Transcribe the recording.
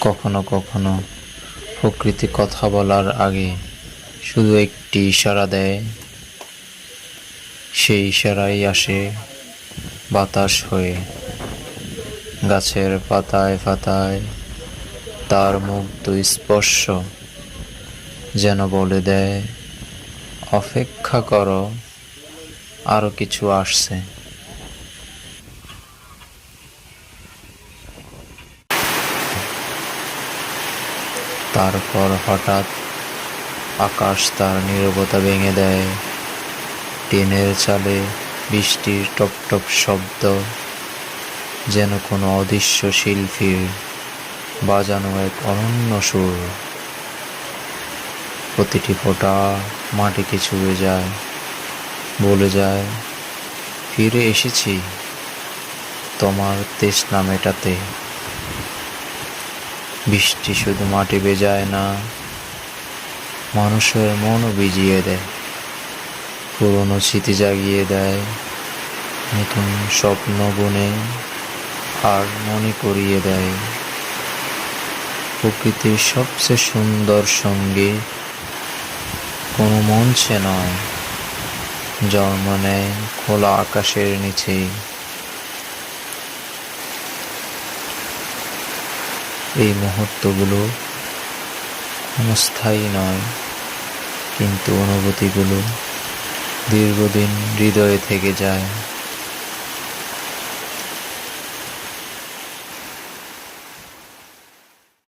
কখনো কখনো প্রকৃতি কথা বলার আগে শুধু একটি ইশারা দেয়, সেই ইশারাই আসে বাতাস হয়ে। গাছের পাতায় পাতায় তার মুগ্ধ স্পর্শ যেন বলে দেয়, অপেক্ষা করো, আরো কিছু আসছে। তারপর হঠাৎ আকাশ তার নীরবতা ভেঙে দেয়। টিনের চালে বৃষ্টির টপ টপ শব্দ, যেন কোনো অদৃশ্য শিল্পীর বাজানো এক অনন্য সুর। প্রতিটি ফোঁটা মাটিকে ছুঁয়ে যায়, বলে যায়, ফিরে এসেছি তোমার তৃষ্ণা মেটাতে। বৃষ্টি শুধু মাটি ভেজায় না, মানুষের মনও ভিজিয়ে দেয়। পুরনো স্মৃতি জাগিয়ে দেয়, নতুন স্বপ্ন বুনে আর মনে করিয়ে দেয়, প্রকৃতির সবচেয়ে সুন্দর সঙ্গী কোনো মঞ্চে নয়, জন্ম নেয় খোলা আকাশের নিচেই। এই মুহূর্তগুলো ক্ষণস্থায়ী নয়, কিন্তু অনুভূতিগুলো দীর্ঘদিন হৃদয়ে থেকে যায়।